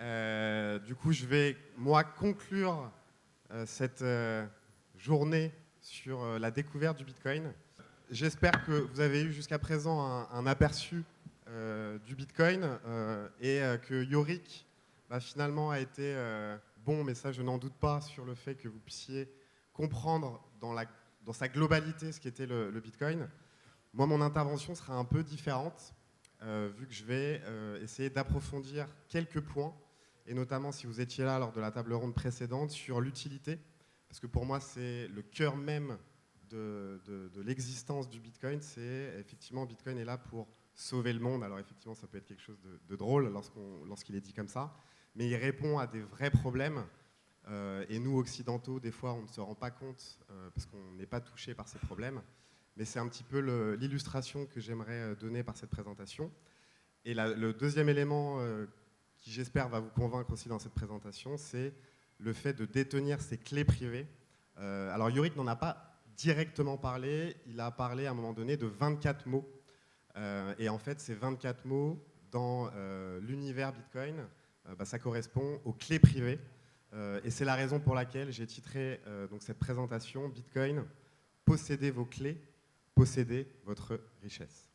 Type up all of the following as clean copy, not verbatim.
Du coup, je vais, moi, conclure cette journée sur la découverte du Bitcoin. J'espère que vous avez eu jusqu'à présent un aperçu du Bitcoin et que Yorick finalement a été bon, mais ça je n'en doute pas, sur le fait que vous puissiez comprendre dans sa globalité ce qu'était le Bitcoin. Moi, mon intervention sera un peu différente, vu que je vais essayer d'approfondir quelques points, et notamment si vous étiez là lors de la table ronde précédente, sur l'utilité, parce que pour moi c'est le cœur même de l'existence du Bitcoin. C'est effectivement, Bitcoin est là pour sauver le monde. Alors effectivement, ça peut être quelque chose de drôle lorsqu'il est dit comme ça, mais il répond à des vrais problèmes. Et nous, occidentaux, des fois, on ne se rend pas compte parce qu'on n'est pas touché par ces problèmes. Mais c'est un petit peu l'illustration que j'aimerais donner par cette présentation. Et le deuxième élément qui, j'espère, va vous convaincre aussi dans cette présentation, c'est le fait de détenir ces clés privées. Alors Yorick n'en a pas directement parlé, il a parlé à un moment donné de 24 mots. Et en fait, ces 24 mots, dans l'univers Bitcoin, ça correspond aux clés privées. Et c'est la raison pour laquelle j'ai titré donc cette présentation « Bitcoin, possédez vos clés, possédez votre richesse ».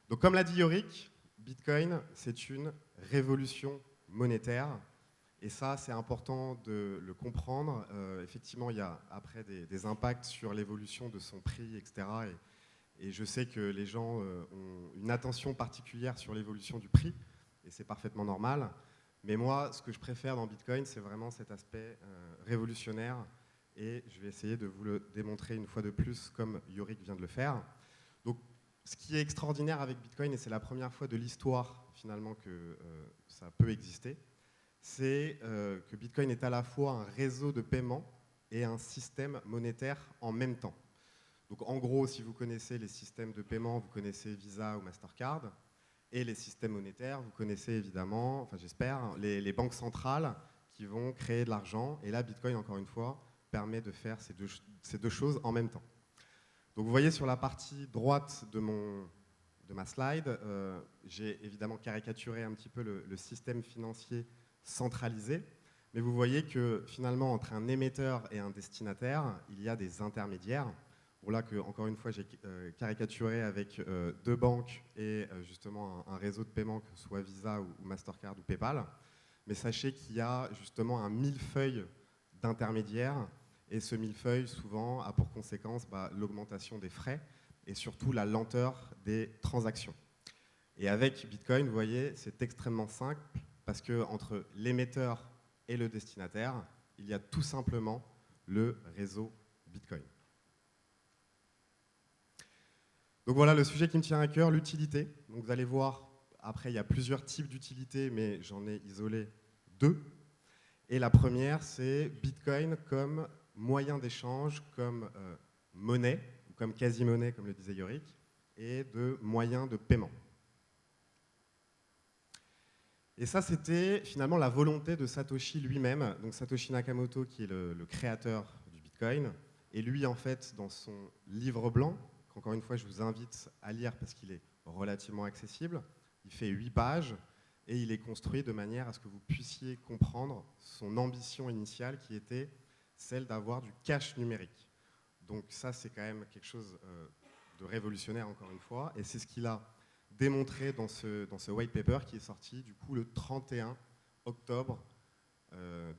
Donc comme l'a dit Yorick, Bitcoin, c'est une révolution monétaire. Et ça, c'est important de le comprendre. Effectivement, il y a après des impacts sur l'évolution de son prix, etc. Et je sais que les gens ont une attention particulière sur l'évolution du prix, et c'est parfaitement normal. Mais moi, ce que je préfère dans Bitcoin, c'est vraiment cet aspect révolutionnaire, et je vais essayer de vous le démontrer une fois de plus, comme Yorick vient de le faire. Donc, ce qui est extraordinaire avec Bitcoin, et c'est la première fois de l'histoire finalement que ça peut exister, c'est que Bitcoin est à la fois un réseau de paiement et un système monétaire en même temps. Donc en gros, si vous connaissez les systèmes de paiement, vous connaissez Visa ou Mastercard, et les systèmes monétaires, vous connaissez évidemment, enfin j'espère, les banques centrales qui vont créer de l'argent. Et là, Bitcoin, encore une fois, permet de faire ces deux choses en même temps. Donc vous voyez sur la partie droite de ma slide, j'ai évidemment caricaturé un petit peu le système financier centralisé, mais vous voyez que finalement entre un émetteur et un destinataire, il y a des intermédiaires. Bon, là, encore une fois, j'ai caricaturé avec deux banques et justement un réseau de paiement, que ce soit Visa ou Mastercard ou PayPal. Mais sachez qu'il y a justement un millefeuille d'intermédiaires, et ce millefeuille souvent a pour conséquence l'augmentation des frais et surtout la lenteur des transactions. Et avec Bitcoin, vous voyez, c'est extrêmement simple, parce qu'entre l'émetteur et le destinataire, il y a tout simplement le réseau Bitcoin. Donc voilà le sujet qui me tient à cœur, l'utilité. Donc vous allez voir, après il y a plusieurs types d'utilités, mais j'en ai isolé deux. Et la première, c'est Bitcoin comme moyen d'échange, comme monnaie, ou comme quasi-monnaie, comme le disait Yorick, et de moyen de paiement. Et ça, c'était finalement la volonté de Satoshi lui-même, donc Satoshi Nakamoto, qui est le créateur du Bitcoin. Et lui, en fait, dans son livre blanc, qu'encore une fois, je vous invite à lire parce qu'il est relativement accessible, il fait 8 pages, et il est construit de manière à ce que vous puissiez comprendre son ambition initiale, qui était celle d'avoir du cash numérique. Donc ça, c'est quand même quelque chose de révolutionnaire, encore une fois, et c'est ce qu'il a démontré dans ce white paper qui est sorti du coup le 31 octobre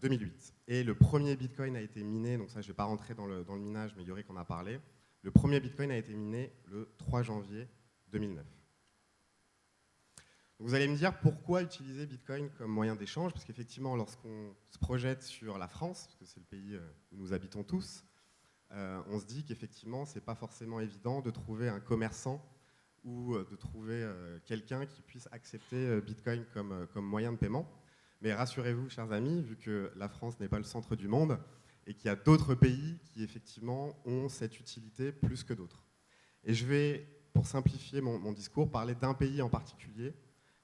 2008. Et le premier Bitcoin a été miné, donc ça je ne vais pas rentrer dans le minage, mais Yorick en a parlé. Le premier Bitcoin a été miné le 3 janvier 2009. Donc vous allez me dire pourquoi utiliser Bitcoin comme moyen d'échange, parce qu'effectivement lorsqu'on se projette sur la France, parce que c'est le pays où nous habitons tous, on se dit qu'effectivement c'est pas forcément évident de trouver un commerçant ou de trouver quelqu'un qui puisse accepter Bitcoin comme moyen de paiement. Mais rassurez-vous, chers amis, vu que la France n'est pas le centre du monde et qu'il y a d'autres pays qui, effectivement, ont cette utilité plus que d'autres. Et je vais, pour simplifier mon discours, parler d'un pays en particulier,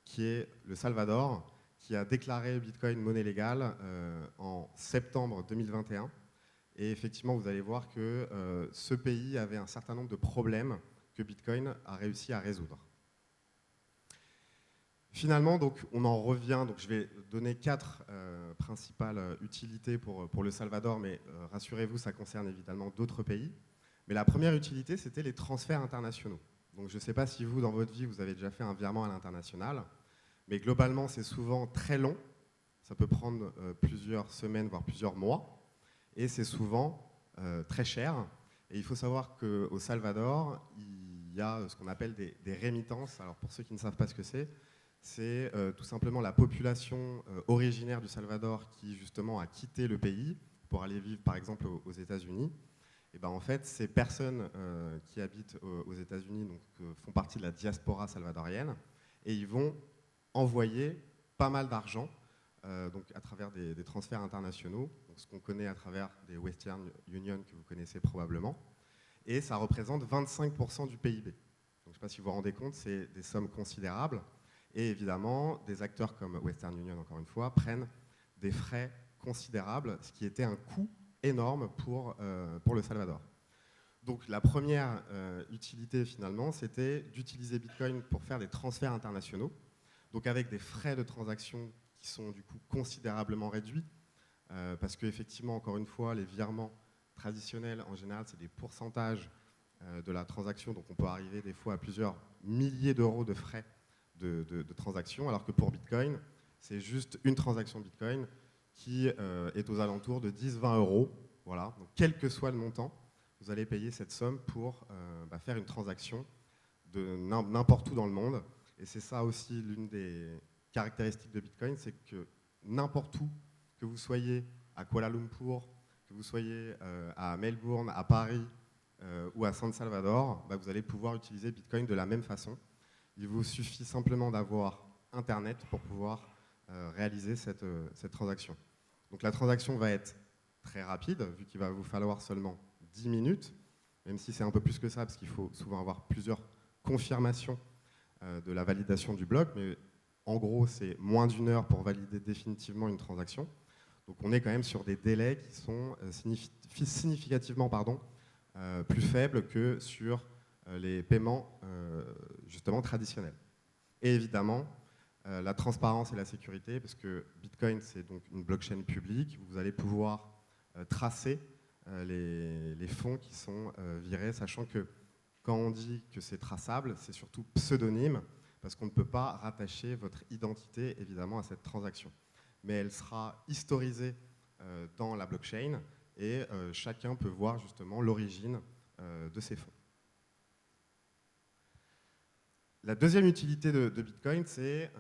qui est le Salvador, qui a déclaré Bitcoin monnaie légale en septembre 2021. Et effectivement, vous allez voir que ce pays avait un certain nombre de problèmes que Bitcoin a réussi à résoudre. Finalement, donc, on en revient, donc je vais donner 4 principales utilités pour le Salvador, mais rassurez-vous, ça concerne évidemment d'autres pays. Mais la première utilité, c'était les transferts internationaux. Donc je ne sais pas si vous, dans votre vie, vous avez déjà fait un virement à l'international, mais globalement, c'est souvent très long. Ça peut prendre plusieurs semaines, voire plusieurs mois, et c'est souvent très cher. Et il faut savoir qu'au Salvador, il y a ce qu'on appelle des rémittances. Alors pour ceux qui ne savent pas ce que c'est tout simplement la population originaire du Salvador qui justement a quitté le pays pour aller vivre par exemple aux États-Unis. Et ben en fait, ces personnes qui habitent aux États-Unis font partie de la diaspora salvadorienne et ils vont envoyer pas mal d'argent donc à travers des transferts internationaux, donc ce qu'on connaît à travers des Western Union que vous connaissez probablement, et ça représente 25% du PIB. Donc, je ne sais pas si vous vous rendez compte, c'est des sommes considérables. Et évidemment, des acteurs comme Western Union, encore une fois, prennent des frais considérables, ce qui était un coût énorme pour le Salvador. Donc la première utilité finalement, c'était d'utiliser Bitcoin pour faire des transferts internationaux, donc avec des frais de transaction qui sont du coup considérablement réduits, parce qu'effectivement, encore une fois, les virements traditionnels, en général, c'est des pourcentages de la transaction, donc on peut arriver des fois à plusieurs milliers d'euros de frais de transactions, alors que pour Bitcoin, c'est juste une transaction Bitcoin qui est aux alentours de 10-20 euros. Voilà. Donc, quel que soit le montant, vous allez payer cette somme pour faire une transaction de n'importe où dans le monde. Et c'est ça aussi l'une des caractéristiques de Bitcoin, c'est que n'importe où, que vous soyez à Kuala Lumpur, que vous soyez à Melbourne, à Paris ou à San Salvador, vous allez pouvoir utiliser Bitcoin de la même façon. Il vous suffit simplement d'avoir Internet pour pouvoir réaliser cette transaction. Donc la transaction va être très rapide, vu qu'il va vous falloir seulement 10 minutes, même si c'est un peu plus que ça, parce qu'il faut souvent avoir plusieurs confirmations de la validation du bloc, mais en gros, c'est moins d'1 heure pour valider définitivement une transaction. Donc on est quand même sur des délais qui sont significativement plus faibles que sur les paiements justement traditionnels. Et évidemment, la transparence et la sécurité, parce que Bitcoin, c'est donc une blockchain publique, vous allez pouvoir tracer les fonds qui sont virés, sachant que quand on dit que c'est traçable, c'est surtout pseudonyme, parce qu'on ne peut pas rattacher votre identité, évidemment, à cette transaction. Mais elle sera historisée dans la blockchain, et chacun peut voir justement l'origine de ces fonds. La deuxième utilité de Bitcoin, c'est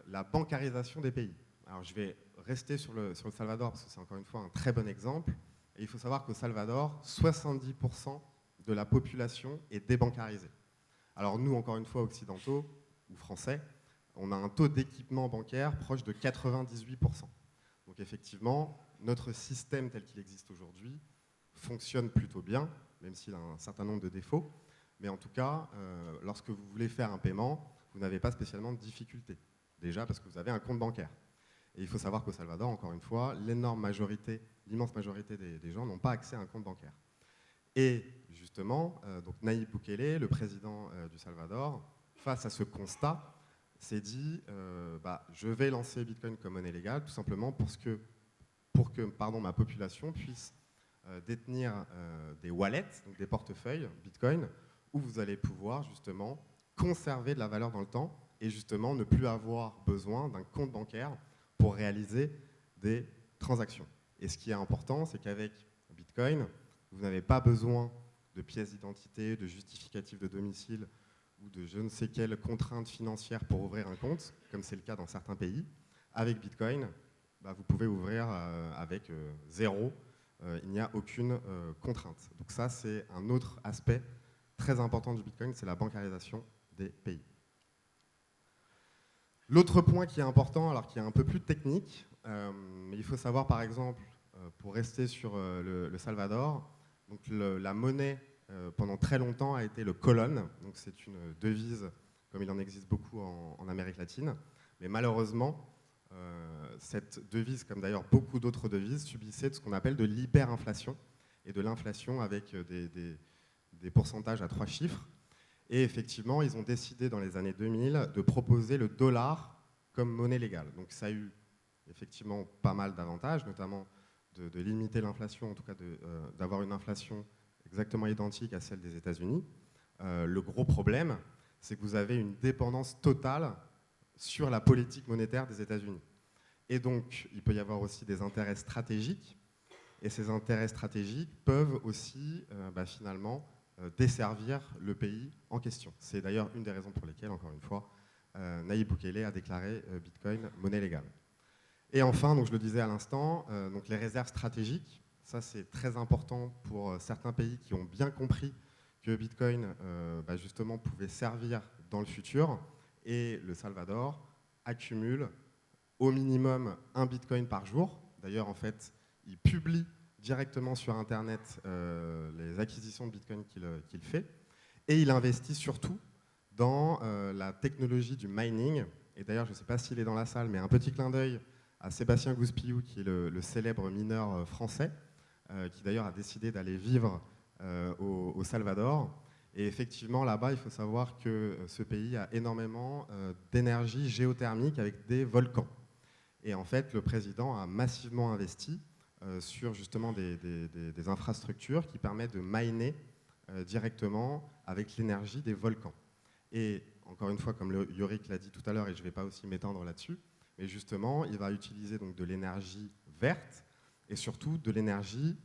la bancarisation des pays. Alors je vais rester sur le Salvador parce que c'est encore une fois un très bon exemple. Et il faut savoir qu'au Salvador, 70% de la population est débancarisée. Alors nous, encore une fois, occidentaux ou français, on a un taux d'équipement bancaire proche de 98%. Donc effectivement, notre système tel qu'il existe aujourd'hui fonctionne plutôt bien, même s'il a un certain nombre de défauts. Mais en tout cas, lorsque vous voulez faire un paiement, vous n'avez pas spécialement de difficulté. Déjà parce que vous avez un compte bancaire. Et il faut savoir qu'au Salvador, encore une fois, l'immense majorité des gens n'ont pas accès à un compte bancaire. Et justement, donc Nayib Bukele, le président du Salvador, face à ce constat, s'est dit je vais lancer Bitcoin comme monnaie légale, tout simplement pour que ma population puisse détenir des wallets, donc des portefeuilles Bitcoin, où vous allez pouvoir justement conserver de la valeur dans le temps et justement ne plus avoir besoin d'un compte bancaire pour réaliser des transactions. Et ce qui est important, c'est qu'avec Bitcoin, vous n'avez pas besoin de pièces d'identité, de justificatifs de domicile ou de je ne sais quelle contrainte financière pour ouvrir un compte, comme c'est le cas dans certains pays. Avec Bitcoin, vous pouvez ouvrir avec zéro. Il n'y a aucune contrainte. Donc ça, c'est un autre aspect très important du Bitcoin, c'est la bancarisation des pays. L'autre point qui est important, alors qui est un peu plus technique, mais il faut savoir par exemple, pour rester sur le Salvador, donc la monnaie pendant très longtemps a été le colón, donc c'est une devise comme il en existe beaucoup en Amérique latine, mais malheureusement, cette devise, comme d'ailleurs beaucoup d'autres devises, subissait de ce qu'on appelle de l'hyperinflation et de l'inflation avec des pourcentages à 3 chiffres. Et effectivement, ils ont décidé dans les années 2000 de proposer le dollar comme monnaie légale. Donc ça a eu effectivement pas mal d'avantages, notamment de limiter l'inflation, en tout cas d'avoir une inflation exactement identique à celle des États-Unis. Le gros problème, c'est que vous avez une dépendance totale sur la politique monétaire des États-Unis. Et donc, il peut y avoir aussi des intérêts stratégiques, et ces intérêts stratégiques peuvent aussi finalement desservir le pays en question. C'est d'ailleurs une des raisons pour lesquelles, encore une fois, Nayib Bukele a déclaré Bitcoin monnaie légale. Et enfin, donc je le disais à l'instant, donc les réserves stratégiques, ça c'est très important pour certains pays qui ont bien compris que Bitcoin justement pouvait servir dans le futur, et le Salvador accumule au minimum un Bitcoin par jour. D'ailleurs, en fait, il publie directement sur Internet les acquisitions de Bitcoin qu'il fait, et il investit surtout dans la technologie du mining. Et d'ailleurs, je ne sais pas s'il est dans la salle, mais un petit clin d'œil à Sébastien Gouspillou, qui est le célèbre mineur français, qui d'ailleurs a décidé d'aller vivre au Salvador. Et effectivement, là-bas, il faut savoir que ce pays a énormément d'énergie géothermique avec des volcans. Et en fait, le président a massivement investi sur justement des infrastructures qui permettent de miner directement avec l'énergie des volcans. Et encore une fois, comme Yorick l'a dit tout à l'heure, et je ne vais pas aussi m'étendre là-dessus, mais justement, il va utiliser donc de l'énergie verte et surtout de l'énergie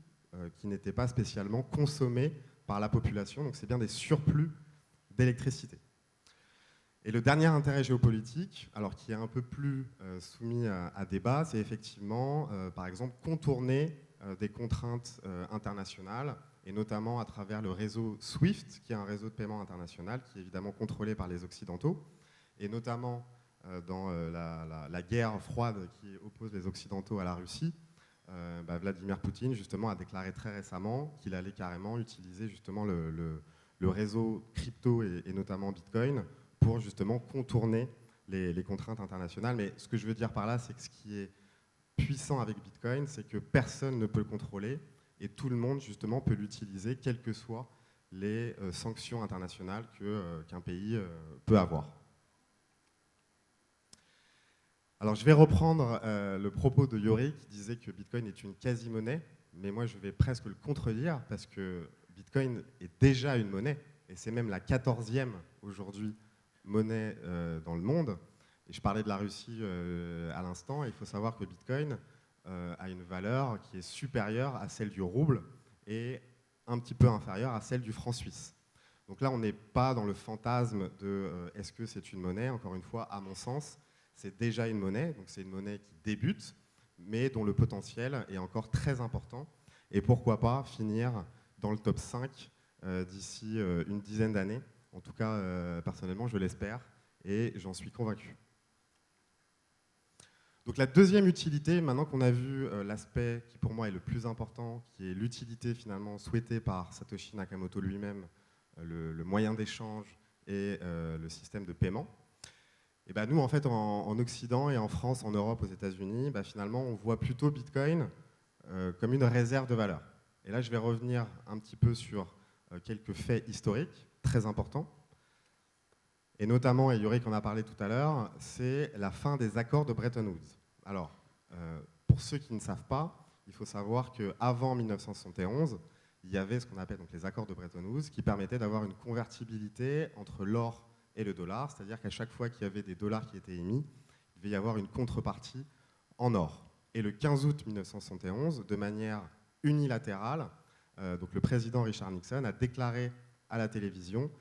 qui n'était pas spécialement consommée par la population. Donc c'est bien des surplus d'électricité. Et le dernier intérêt géopolitique, alors qui est un peu plus soumis à débat, c'est effectivement, par exemple, contourner des contraintes internationales, et notamment à travers le réseau SWIFT, qui est un réseau de paiement international, qui est évidemment contrôlé par les Occidentaux, et notamment dans la guerre froide qui oppose les Occidentaux à la Russie. Vladimir Poutine, justement, a déclaré très récemment qu'il allait carrément utiliser justement le réseau crypto et notamment Bitcoin pour justement contourner les contraintes internationales. Mais ce que je veux dire par là, c'est que ce qui est puissant avec Bitcoin, c'est que personne ne peut le contrôler et tout le monde justement peut l'utiliser, quelles que soient les sanctions internationales qu'un pays peut avoir. Alors je vais reprendre le propos de Yori qui disait que Bitcoin est une quasi-monnaie, mais moi je vais presque le contredire parce que Bitcoin est déjà une monnaie, et c'est même la 14e aujourd'hui monnaie dans le monde. Et je parlais de la Russie à l'instant, il faut savoir que Bitcoin a une valeur qui est supérieure à celle du rouble et un petit peu inférieure à celle du franc suisse. Donc là on n'est pas dans le fantasme de est-ce que c'est une monnaie, encore une fois, à mon sens, c'est déjà une monnaie, donc c'est une monnaie qui débute, mais dont le potentiel est encore très important. Et pourquoi pas finir dans le top 5 d'ici une dizaine d'années. En tout cas, personnellement, je l'espère et j'en suis convaincu. Donc la deuxième utilité, maintenant qu'on a vu l'aspect qui pour moi est le plus important, qui est l'utilité finalement souhaitée par Satoshi Nakamoto lui-même, le moyen d'échange et le système de paiement, et ben nous, en fait, en Occident et en France, en Europe, aux États-Unis, finalement, on voit plutôt Bitcoin comme une réserve de valeur. Et là, je vais revenir un petit peu sur quelques faits historiques très importants. Et notamment, et Yorick en a parlé tout à l'heure, c'est la fin des accords de Bretton Woods. Alors, pour ceux qui ne savent pas, il faut savoir qu'avant 1971, il y avait ce qu'on appelle donc les accords de Bretton Woods qui permettaient d'avoir une convertibilité entre l'or et le dollar, c'est-à-dire qu'à chaque fois qu'il y avait des dollars qui étaient émis, il devait y avoir une contrepartie en or. Et le 15 août 1971, de manière unilatérale, donc le président Richard Nixon a déclaré à la télévision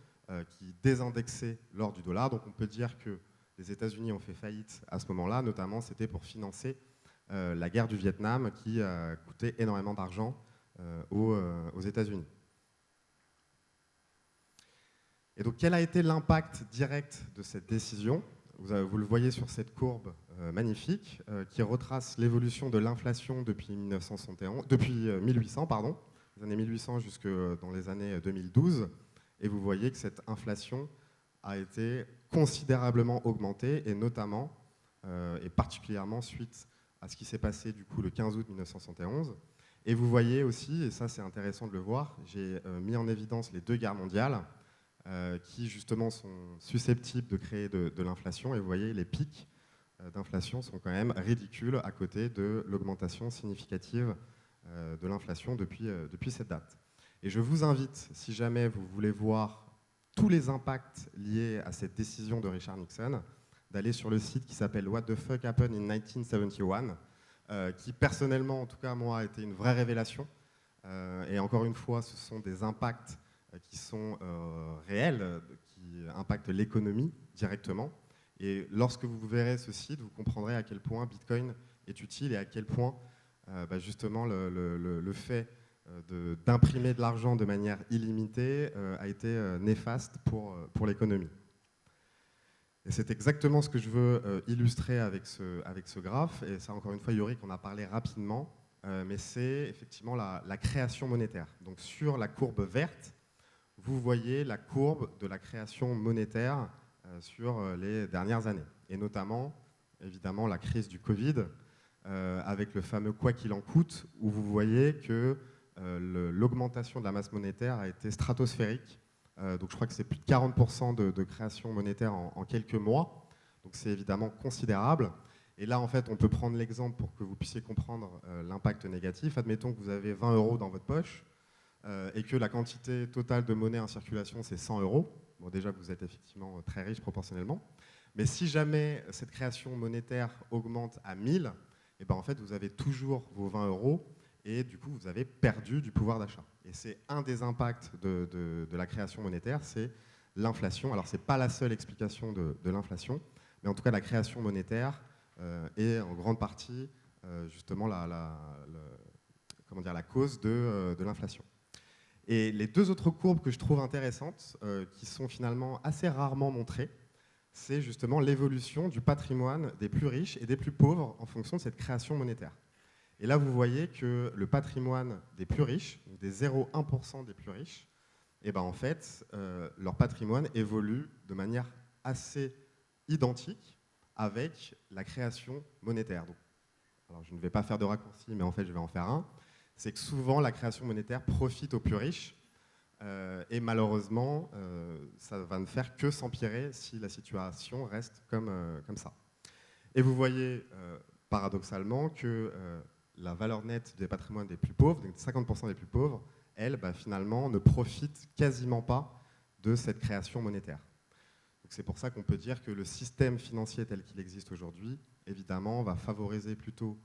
qu'il désindexait l'or du dollar. Donc on peut dire que les États-Unis ont fait faillite à ce moment-là, notamment c'était pour financer la guerre du Vietnam qui a coûté énormément d'argent aux États-Unis. Et donc, quel a été l'impact direct de cette décision ? Vous le voyez sur cette courbe magnifique qui retrace l'évolution de l'inflation depuis 1800, les années 1800 jusque dans les années 2012. Et vous voyez que cette inflation a été considérablement augmentée, et notamment, et particulièrement suite à ce qui s'est passé du coup le 15 août 1971. Et vous voyez aussi, et ça c'est intéressant de le voir, j'ai mis en évidence les deux guerres mondiales, qui justement sont susceptibles de créer de l'inflation. Et vous voyez les pics d'inflation sont quand même ridicules à côté de l'augmentation significative de l'inflation depuis cette date. Et je vous invite, si jamais vous voulez voir tous les impacts liés à cette décision de Richard Nixon, d'aller sur le site qui s'appelle What the fuck happened in 1971, qui personnellement, en tout cas moi, a été une vraie révélation. Et encore une fois, ce sont des impacts qui sont réels, qui impactent l'économie directement. Et lorsque vous verrez ce site, vous comprendrez à quel point Bitcoin est utile et à quel point justement le fait d'imprimer de l'argent de manière illimitée a été néfaste pour l'économie. Et c'est exactement ce que je veux illustrer avec ce graphe. Et ça, encore une fois, Yorick en a parlé rapidement, mais c'est effectivement la création monétaire. Donc sur la courbe verte, vous voyez la courbe de la création monétaire sur les dernières années. Et notamment, évidemment, la crise du Covid, avec le fameux « quoi qu'il en coûte », où vous voyez que l'augmentation de la masse monétaire a été stratosphérique. Donc je crois que c'est plus de 40% de création monétaire en quelques mois. Donc c'est évidemment considérable. Et là, en fait, on peut prendre l'exemple pour que vous puissiez comprendre l'impact négatif. Admettons que vous avez 20 € dans votre poche et que la quantité totale de monnaie en circulation, c'est 100 €. Bon, déjà, vous êtes effectivement très riche proportionnellement. Mais si jamais cette création monétaire augmente à 1000, et ben en fait, vous avez toujours vos 20 € et du coup, vous avez perdu du pouvoir d'achat. Et c'est un des impacts de la création monétaire, c'est l'inflation. Alors, ce n'est pas la seule explication de l'inflation, mais en tout cas, la création monétaire est en grande partie justement la cause de l'inflation. Et les deux autres courbes que je trouve intéressantes, qui sont finalement assez rarement montrées, c'est justement l'évolution du patrimoine des plus riches et des plus pauvres en fonction de cette création monétaire. Et là, vous voyez que le patrimoine des plus riches, des 0,1% des plus riches, eh ben en fait, leur patrimoine évolue de manière assez identique avec la création monétaire. Donc, alors, je ne vais pas faire de raccourci, mais en fait, je vais en faire un. C'est que souvent, la création monétaire profite aux plus riches. Et malheureusement, ça va ne faire que s'empirer si la situation reste comme ça. Et vous voyez, paradoxalement, que la valeur nette des patrimoines des plus pauvres, donc 50% des plus pauvres, elle, finalement, ne profite quasiment pas de cette création monétaire. C'est pour ça qu'on peut dire que le système financier tel qu'il existe aujourd'hui, évidemment, va favoriser plutôt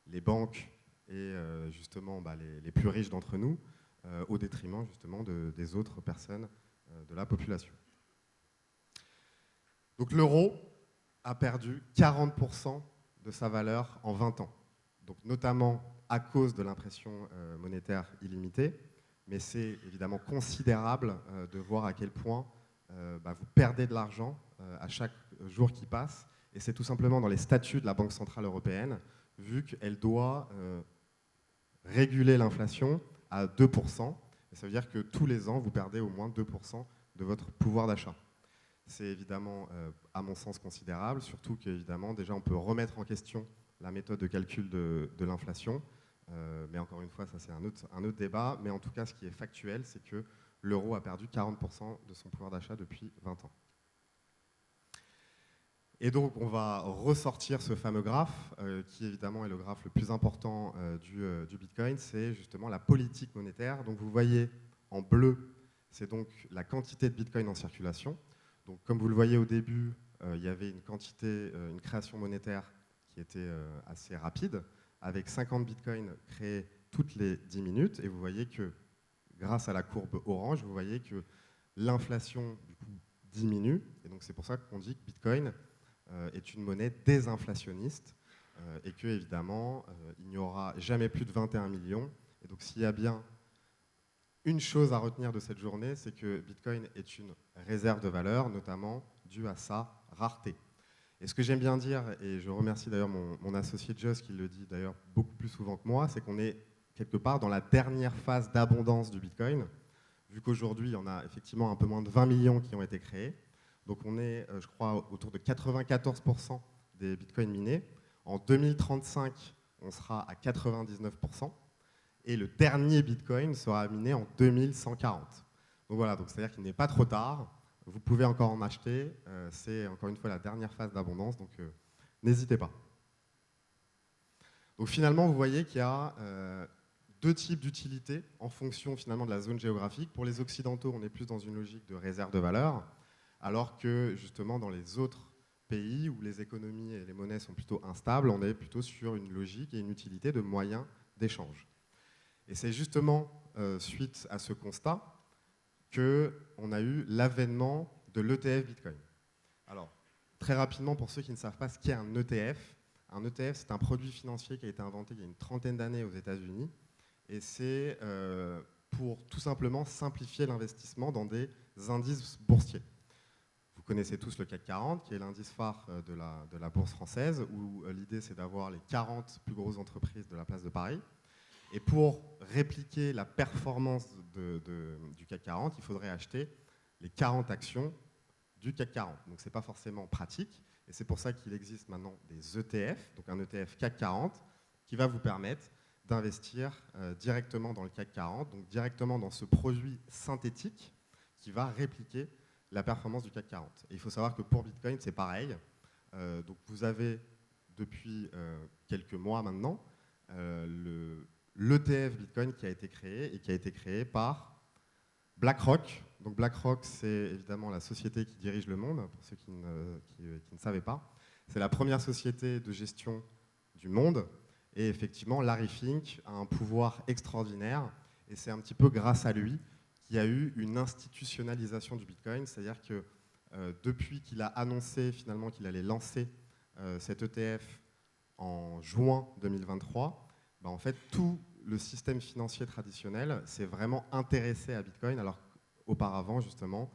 les banques et justement les plus riches d'entre nous, au détriment justement des autres personnes de la population. Donc l'euro a perdu 40% de sa valeur en 20 ans, donc notamment à cause de l'impression monétaire illimitée, mais c'est évidemment considérable de voir à quel point vous perdez de l'argent à chaque jour qui passe, et c'est tout simplement dans les statuts de la Banque Centrale Européenne, vu qu'elle doit réguler l'inflation à 2%, et ça veut dire que tous les ans, vous perdez au moins 2% de votre pouvoir d'achat. C'est évidemment, à mon sens, considérable, surtout qu'évidemment, déjà, on peut remettre en question la méthode de calcul de l'inflation, mais encore une fois, ça c'est un autre débat, mais en tout cas, ce qui est factuel, c'est que l'euro a perdu 40% de son pouvoir d'achat depuis 20 ans. Et donc, on va ressortir ce fameux graphe, qui évidemment est le graphe le plus important du Bitcoin, c'est justement la politique monétaire. Donc, vous voyez en bleu, c'est donc la quantité de Bitcoin en circulation. Donc, comme vous le voyez au début, il y avait une création monétaire qui était assez rapide, avec 50 Bitcoins créés toutes les 10 minutes. Et vous voyez que, grâce à la courbe orange, vous voyez que l'inflation du coup, diminue. Et donc, c'est pour ça qu'on dit que Bitcoin est une monnaie désinflationniste et que évidemment il n'y aura jamais plus de 21 millions. Et donc s'il y a bien une chose à retenir de cette journée, c'est que Bitcoin est une réserve de valeur, notamment due à sa rareté. Et ce que j'aime bien dire, et je remercie d'ailleurs mon associé Joss qui le dit d'ailleurs beaucoup plus souvent que moi, c'est qu'on est quelque part dans la dernière phase d'abondance du Bitcoin, vu qu'aujourd'hui il y en a effectivement un peu moins de 20 millions qui ont été créés. Donc on est, je crois, autour de 94% des bitcoins minés. En 2035, on sera à 99%. Et le dernier bitcoin sera miné en 2140. Donc voilà, c'est-à-dire qu'il n'est pas trop tard. Vous pouvez encore en acheter. C'est encore une fois la dernière phase d'abondance. Donc n'hésitez pas. Donc finalement, vous voyez qu'il y a deux types d'utilités en fonction finalement de la zone géographique. Pour les Occidentaux, on est plus dans une logique de réserve de valeur, alors que justement dans les autres pays où les économies et les monnaies sont plutôt instables, on est plutôt sur une logique et une utilité de moyens d'échange. Et c'est justement suite à ce constat qu'on a eu l'avènement de l'ETF Bitcoin. Alors, très rapidement, pour ceux qui ne savent pas ce qu'est un ETF, c'est un produit financier qui a été inventé il y a une trentaine d'années aux États-Unis, et c'est pour tout simplement simplifier l'investissement dans des indices boursiers. Vous connaissez tous le CAC 40, qui est l'indice phare de la bourse française, où l'idée c'est d'avoir les 40 plus grosses entreprises de la place de Paris. Et pour répliquer la performance du CAC 40, il faudrait acheter les 40 actions du CAC 40. Donc ce n'est pas forcément pratique, et c'est pour ça qu'il existe maintenant des ETF, donc un ETF CAC 40, qui va vous permettre d'investir directement dans le CAC 40, donc directement dans ce produit synthétique qui va répliquer la performance du CAC 40. Et il faut savoir que pour Bitcoin, c'est pareil. Donc vous avez depuis quelques mois maintenant l'ETF Bitcoin qui a été créé et qui a été créé par BlackRock. Donc BlackRock, c'est évidemment la société qui dirige le monde, pour ceux qui ne savaient pas. C'est la première société de gestion du monde. Et effectivement, Larry Fink a un pouvoir extraordinaire. Et c'est un petit peu grâce à lui qu'il y a eu une institutionnalisation du Bitcoin. C'est-à-dire que depuis qu'il a annoncé finalement qu'il allait lancer cet ETF en juin 2023, en fait, tout le système financier traditionnel s'est vraiment intéressé à Bitcoin, alors qu'auparavant, justement,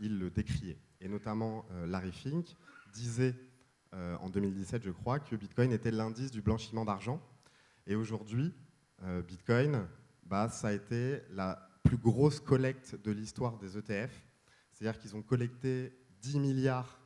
il le décriait. Et notamment, Larry Fink disait en 2017, je crois, que Bitcoin était l'indice du blanchiment d'argent. Et aujourd'hui, Bitcoin, ça a été la plus grosse collecte de l'histoire des ETF. C'est-à-dire qu'ils ont collecté 10 milliards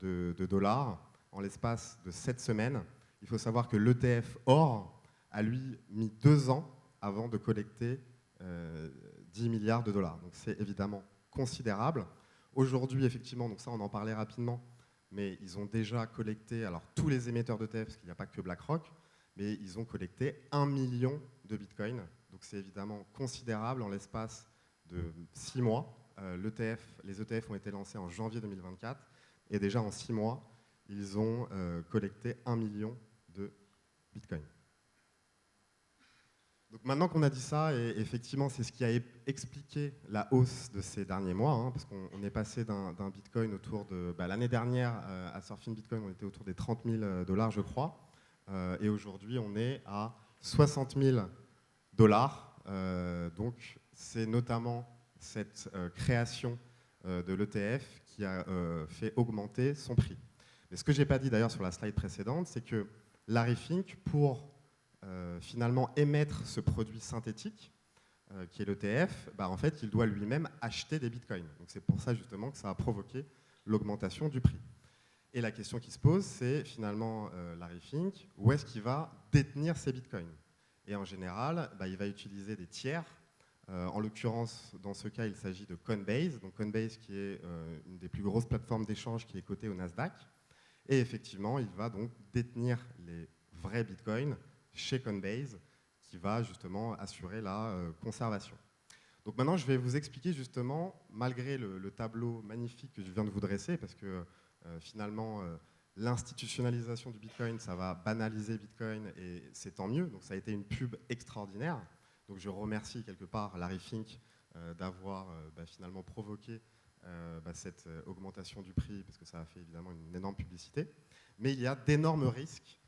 de dollars en l'espace de 7 semaines. Il faut savoir que l'ETF or a lui mis 2 ans avant de collecter 10 milliards de dollars. Donc c'est évidemment considérable. Aujourd'hui, effectivement, donc ça on en parlait rapidement, mais ils ont déjà collecté, alors tous les émetteurs d'ETF, parce qu'il n'y a pas que BlackRock, mais ils ont collecté 1 million de Bitcoin. Donc c'est évidemment considérable en l'espace de 6 mois. Les ETF ont été lancés en janvier 2024 et déjà en 6 mois, ils ont collecté 1 million de Bitcoin. Donc maintenant qu'on a dit ça, et effectivement c'est ce qui a expliqué la hausse de ces derniers mois, parce qu'on est passé d'un Bitcoin autour de... l'année dernière, à Surfing Bitcoin, on était autour des 30 000 dollars, je crois, et aujourd'hui on est à 60 000 dollars. Donc c'est notamment cette création de l'ETF qui a fait augmenter son prix. Mais ce que je n'ai pas dit d'ailleurs sur la slide précédente, c'est que Larry Fink, pour finalement émettre ce produit synthétique, qui est l'ETF, en fait, il doit lui-même acheter des bitcoins. Donc c'est pour ça justement que ça a provoqué l'augmentation du prix. Et la question qui se pose, c'est finalement Larry Fink, où est-ce qu'il va détenir ces bitcoins? Et en général, il va utiliser des tiers. En l'occurrence, dans ce cas, il s'agit de Coinbase. Donc Coinbase qui est une des plus grosses plateformes d'échange qui est cotée au Nasdaq. Et effectivement, il va donc détenir les vrais bitcoins chez Coinbase, qui va justement assurer la conservation. Donc maintenant, je vais vous expliquer justement, malgré le tableau magnifique que je viens de vous dresser, parce que finalement, l'institutionnalisation du Bitcoin, ça va banaliser Bitcoin, et c'est tant mieux. Donc ça a été une pub extraordinaire. Donc je remercie quelque part Larry Fink d'avoir finalement provoqué cette augmentation du prix, parce que ça a fait évidemment une énorme publicité. Mais il y a d'énormes risques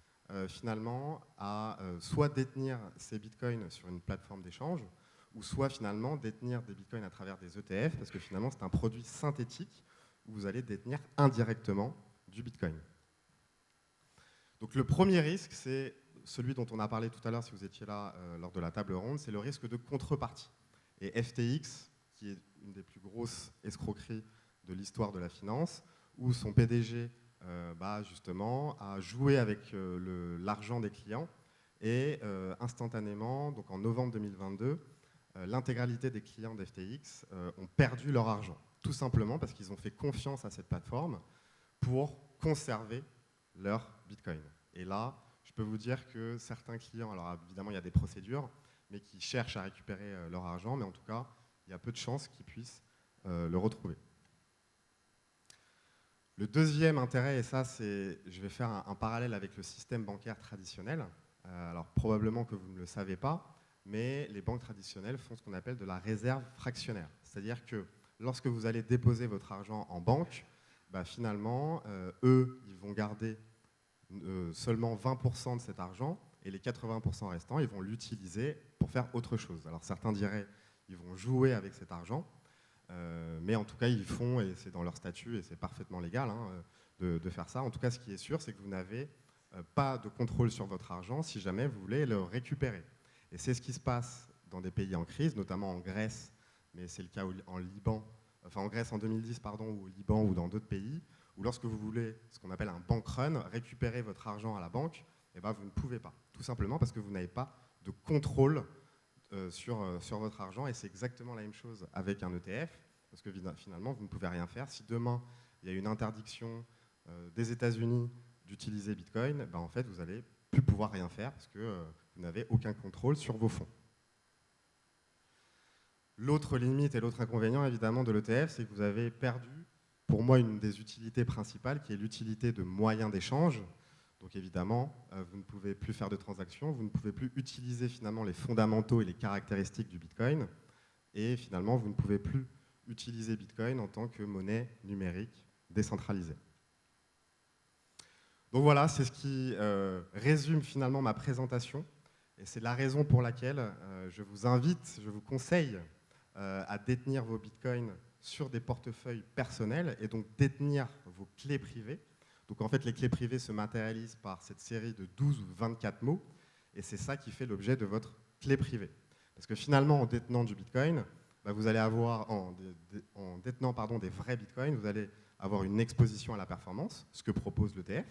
finalement à soit détenir ces bitcoins sur une plateforme d'échange, ou soit finalement détenir des bitcoins à travers des ETF, parce que finalement c'est un produit synthétique où vous allez détenir indirectement du bitcoin. Donc le premier risque, c'est celui dont on a parlé tout à l'heure si vous étiez là lors de la table ronde, c'est le risque de contrepartie. Et FTX, qui est une des plus grosses escroqueries de l'histoire de la finance, où son PDG justement a joué avec l'argent des clients, et instantanément, donc en novembre 2022, l'intégralité des clients d'FTX ont perdu leur argent, tout simplement parce qu'ils ont fait confiance à cette plateforme pour conserver leur Bitcoin. Et là, je peux vous dire que certains clients, alors évidemment il y a des procédures, mais qui cherchent à récupérer leur argent, mais en tout cas, il y a peu de chances qu'ils puissent le retrouver. Le deuxième intérêt, et ça, c'est, je vais faire un parallèle avec le système bancaire traditionnel. Alors probablement que vous ne le savez pas, mais les banques traditionnelles font ce qu'on appelle de la réserve fractionnaire. C'est-à-dire que lorsque vous allez déposer votre argent en banque, finalement, eux, ils vont garder seulement 20% de cet argent et les 80% restants, ils vont l'utiliser pour faire autre chose. Alors certains diraient ils vont jouer avec cet argent, mais en tout cas, ils font, et c'est dans leur statut, et c'est parfaitement légal de faire ça. En tout cas, ce qui est sûr, c'est que vous n'avez pas de contrôle sur votre argent si jamais vous voulez le récupérer. Et c'est ce qui se passe dans des pays en crise, notamment en Grèce, mais c'est le cas en Liban, enfin en Grèce en 2010, pardon, ou au Liban ou dans d'autres pays, où lorsque vous voulez ce qu'on appelle un bank run, récupérer votre argent à la banque, vous ne pouvez pas. Tout simplement parce que vous n'avez pas de contrôle sur votre argent, et c'est exactement la même chose avec un ETF, parce que finalement, vous ne pouvez rien faire. Si demain, il y a une interdiction des États-Unis d'utiliser Bitcoin, en fait, vous n'allez plus pouvoir rien faire, parce que vous n'avez aucun contrôle sur vos fonds. L'autre limite et l'autre inconvénient, évidemment, de l'ETF, c'est que vous avez perdu, pour moi, une des utilités principales, qui est l'utilité de moyen d'échange. Donc évidemment, vous ne pouvez plus faire de transactions, vous ne pouvez plus utiliser finalement les fondamentaux et les caractéristiques du Bitcoin, et finalement, vous ne pouvez plus utiliser Bitcoin en tant que monnaie numérique décentralisée. Donc voilà, c'est ce qui résume finalement ma présentation, et c'est la raison pour laquelle je vous invite, je vous conseille à détenir vos Bitcoins sur des portefeuilles personnels, et donc détenir vos clés privées. Donc en fait, les clés privées se matérialisent par cette série de 12 ou 24 mots, et c'est ça qui fait l'objet de votre clé privée. Parce que finalement, en détenant du Bitcoin, vous allez avoir, en détenant des vrais Bitcoins, vous allez avoir une exposition à la performance, ce que propose l'ETF,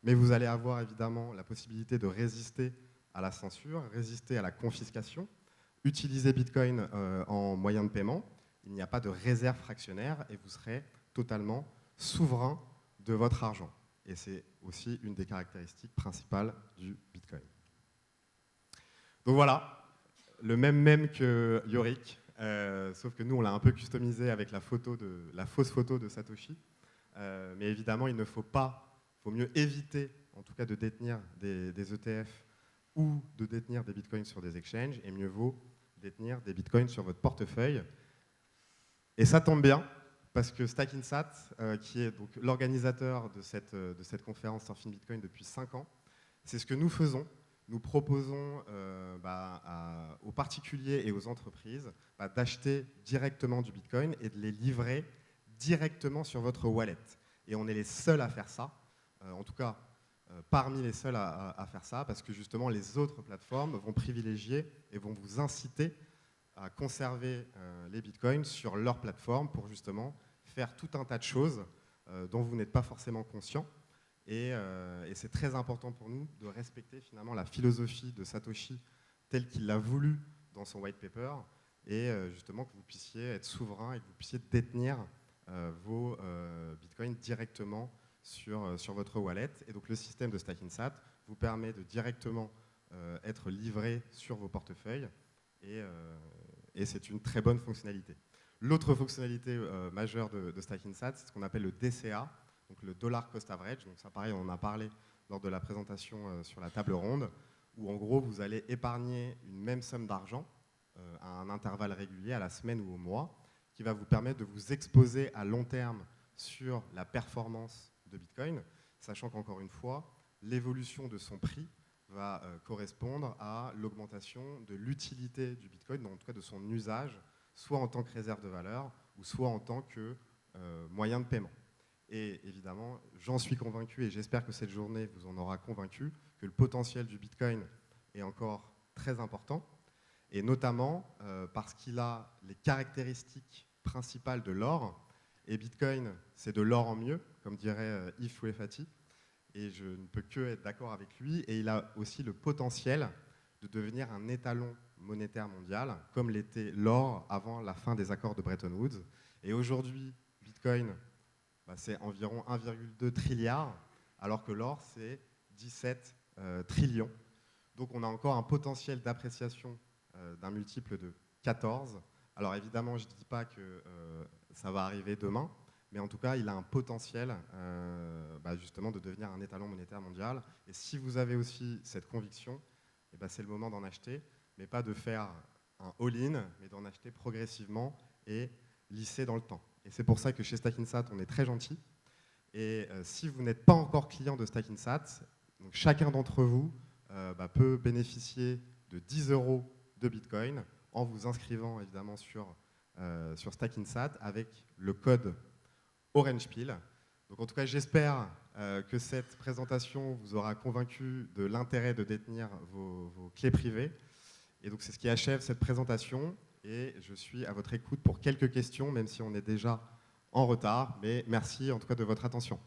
mais vous allez avoir évidemment la possibilité de résister à la censure, résister à la confiscation, utiliser Bitcoin en moyen de paiement. Il n'y a pas de réserve fractionnaire et vous serez totalement souverain de votre argent. Et c'est aussi une des caractéristiques principales du Bitcoin. Donc voilà, le même que Yorick, sauf que nous, on l'a un peu customisé avec la fausse photo de Satoshi. Mais évidemment, il faut mieux éviter, en tout cas, de détenir des ETF ou de détenir des Bitcoins sur des exchanges, et mieux vaut détenir des Bitcoins sur votre portefeuille. Et ça tombe bien, parce que Stackinsat, qui est donc l'organisateur de cette conférence Surfing Bitcoin depuis 5 ans, c'est ce que nous faisons. Nous proposons aux particuliers et aux entreprises d'acheter directement du Bitcoin et de les livrer directement sur votre wallet. Et on est les seuls à faire ça, en tout cas parmi les seuls à faire ça, parce que justement les autres plateformes vont privilégier et vont vous inciter à conserver les bitcoins sur leur plateforme pour justement faire tout un tas de choses dont vous n'êtes pas forcément conscient. Et c'est très important pour nous de respecter finalement la philosophie de Satoshi telle qu'il l'a voulu dans son white paper, et justement que vous puissiez être souverain et que vous puissiez détenir vos bitcoins directement sur votre wallet. Et donc le système de Stackinsat vous permet de directement être livré sur vos portefeuilles, et c'est une très bonne fonctionnalité. L'autre fonctionnalité majeure de Stackinsat, c'est ce qu'on appelle le DCA, donc le dollar cost average. Donc ça, pareil, on en a parlé lors de la présentation sur la table ronde, où en gros, vous allez épargner une même somme d'argent à un intervalle régulier, à la semaine ou au mois, qui va vous permettre de vous exposer à long terme sur la performance de Bitcoin, sachant qu'encore une fois, l'évolution de son prix va correspondre à l'augmentation de l'utilité du Bitcoin, en tout cas de son usage, soit en tant que réserve de valeur, ou soit en tant que moyen de paiement. Et évidemment, j'en suis convaincu, et j'espère que cette journée vous en aura convaincu, que le potentiel du Bitcoin est encore très important, et notamment parce qu'il a les caractéristiques principales de l'or. Et Bitcoin, c'est de l'or en mieux, comme dirait Yves Chouefati, et je ne peux que être d'accord avec lui. Et il a aussi le potentiel de devenir un étalon monétaire mondial, comme l'était l'or avant la fin des accords de Bretton Woods. Et aujourd'hui, Bitcoin, c'est environ 1,2 trilliard, alors que l'or, c'est 17 trillions. Donc on a encore un potentiel d'appréciation d'un multiple de 14. Alors évidemment, je ne dis pas que ça va arriver demain, mais en tout cas, il a un potentiel justement de devenir un étalon monétaire mondial. Et si vous avez aussi cette conviction, c'est le moment d'en acheter, mais pas de faire un all-in, mais d'en acheter progressivement et lisser dans le temps. Et c'est pour ça que chez Stackinsat, on est très gentil. Et si vous n'êtes pas encore client de Stackinsat, donc chacun d'entre vous peut bénéficier de 10 € de Bitcoin en vous inscrivant évidemment sur Stackinsat avec le code OrangePill. Donc en tout cas, j'espère que cette présentation vous aura convaincu de l'intérêt de détenir vos clés privées. Et donc c'est ce qui achève cette présentation. Et je suis à votre écoute pour quelques questions, même si on est déjà en retard. Mais merci en tout cas de votre attention.